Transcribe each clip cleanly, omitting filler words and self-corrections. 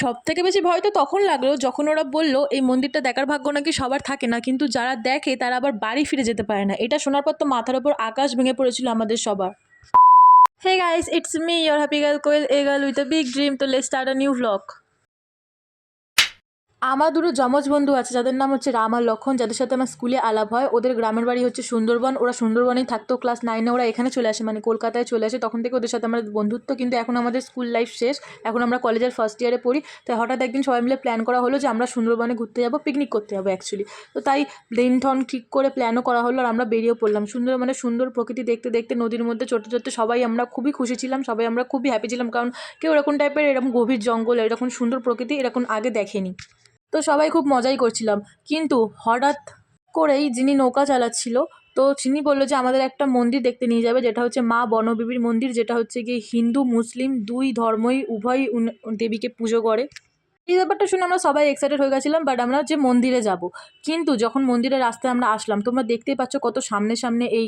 সবথেকে বেশি ভয় তো তখন লাগলো যখন ওরা বলল এই মন্দিরটা দেখার ভাগ্য নাকি সবার থাকে না, কিন্তু যারা দেখে তারা আবার বাড়ি ফিরে যেতে পারে না। এটা শোনার পর তো মাথার ওপর আকাশ ভেঙে পড়েছিল আমাদের সবার। Hey guys, it's me, your happy girl Koel, a girl with a big dream. So let's start a new vlog. আমার দুটো যমজ বন্ধু আছে যাদের নাম হচ্ছে রাম আর লক্ষণ, যাদের সাথে আমার স্কুলে আলাপ হয়। ওদের গ্রামের বাড়ি হচ্ছে সুন্দরবন। ওরা সুন্দরবনেই থাকতো। ক্লাস 9-এ ওরা এখানে চলে আসে, মানে কলকাতায় চলে আসে। তখন থেকে ওদের সাথে আমার বন্ধুত্ব, কিন্তু এখন আমাদের স্কুল লাইফ শেষ। এখন আমরা কলেজের ফার্স্ট ইয়ারে পড়ি। তাই হঠাৎ একদিন সবাই মিলে প্ল্যান করা হলো যে আমরা সুন্দরবনে ঘুরতে যাবো, পিকনিক করতে যাবো অ্যাকচুয়ালি। তো তাই দিন ঠন ঠিক করে প্ল্যানও করা হলো আর আমরা বেরিয়ে পড়লাম। সুন্দরবনে সুন্দর প্রকৃতি দেখতে দেখতে, নদীর মধ্যে চড়তে চড়তে সবাই আমরা খুবই খুশি ছিলাম, সবাই আমরা খুবই হ্যাপি ছিলাম, কারণ কেউ এরকম টাইপের এরকম গভীর জঙ্গল, এরকম সুন্দর প্রকৃতি এরকম আগে দেখেনি। তো সবাই খুব মজাই করছিলাম। কিন্তু হঠাৎ করেই যিনি নৌকা চালাচ্ছিল, তো তিনি বললো যে আমাদের একটা মন্দির দেখতে নিয়ে যাবে, যেটা হচ্ছে মা বনবিবির মন্দির, যেটা হচ্ছে গিয়ে হিন্দু মুসলিম দুই ধর্মই উভয় দেবীকে পুজো করে। এই ব্যাপারটা শুনে আমরা সবাই এক্সাইটেড হয়ে গেছিলাম, বাট আমরা যে মন্দিরে যাব। কিন্তু যখন মন্দিরের রাস্তায় আমরা আসলাম, তোমরা দেখতেই পাচ্ছ কত সামনে সামনে এই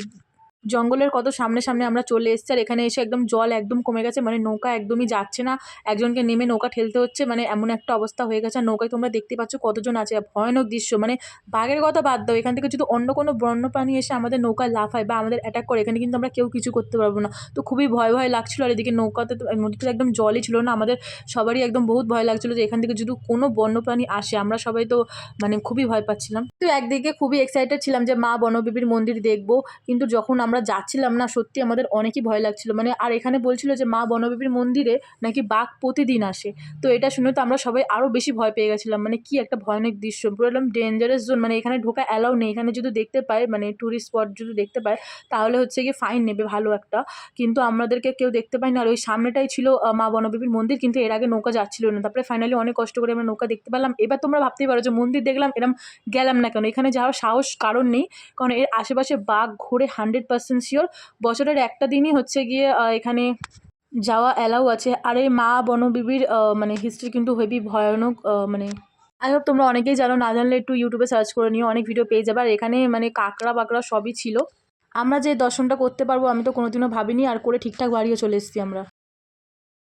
জঙ্গলের কত সামনে সামনে আমরা চলে এসেছি। আর এখানে এসে একদম জল একদম কমে গেছে, মানে নৌকা একদমই যাচ্ছে না। একজনকে নেমে নৌকা ঠেলতে হচ্ছে, মানে এমন একটা অবস্থা হয়ে গেছে। আর নৌকায় তোমরা দেখতে পাচ্ছ কতজন আছে, আর ভয়ানক দৃশ্য। মানে বাঘের কথা বাদ দাও, এখান থেকে যদি অন্য কোনো বন্যপ্রাণী এসে আমাদের নৌকায় লাফায় বা আমাদের অ্যাটাক করে, এখানে কিন্তু আমরা কেউ কিছু করতে পারবো না। তো খুবই ভয় ভয় লাগছিল। আর এদিকে নৌকাতে তো নদীতে একদম জলই ছিল না। আমাদের সবারই একদম বহুত ভয় লাগছিল যে এখান থেকে যদি কোনো বন্যপ্রাণী আসে, আমরা সবাই তো মানে খুবই ভয় পাচ্ছিলাম। তো একদিকে খুবই এক্সাইটেড ছিলাম যে মা বনবিবির মন্দির দেখবো, কিন্তু যখন আমরা যাচ্ছিলাম না, সত্যি আমাদের অনেকই ভয় লাগছিল। মানে আর এখানে বলছিল যে মা বনবিবির মন্দিরে নাকি বাঘ প্রতিদিন আসে। তো এটা শুনে তো আমরা সবাই আরও বেশি ভয় পেয়ে গেছিলাম। মানে কি একটা ভয়ানক দৃশ্য, পুরো একদম ডেঞ্জারাস জোন। মানে এখানে ঢোকা অ্যালাউ নেই। এখানে যদি দেখতে পায়, মানে ট্যুরিস্ট স্পট যদি দেখতে পায়, তাহলে হচ্ছে গিয়ে ফাইন নেবে ভালো একটা। কিন্তু আমাদেরকে কেউ দেখতে পায়নি। আর ওই সামনেটাই ছিল মা বনবিবির মন্দির, কিন্তু এর আগে নৌকা যাচ্ছিল না। তারপরে ফাইনালি অনেক কষ্ট করে আমরা নৌকা দেখতে পেলাম। এবার তোমরা ভাবতেই পারো যে মন্দির দেখলাম, এরম গেলাম না কেন। এখানে যাওয়ার সাহস কারণ নেই, কারণ এর আশেপাশে বাঘ ঘোরে 100% শিওর। বছরের একটা দিনই হচ্ছে গিয়ে এখানে যাওয়া অ্যালাউ আছে। আর এই মা বনবিবির মানে হিস্ট্রি কিন্তু হেবি ভয়ানক। মানে আই হোপ তোমরা অনেকেই জানো, না জানলে একটু ইউটিউবে সার্চ করে নিও, অনেক ভিডিও পেয়ে যাবে। আর এখানে মানে কাঁকড়া বাকড়া সবই ছিল। আমরা যে দর্শনটা করতে পারবো আমি তো কোনোদিনও ভাবিনি, আর করে ঠিকঠাক বাড়িও চলে এসেছি আমরা।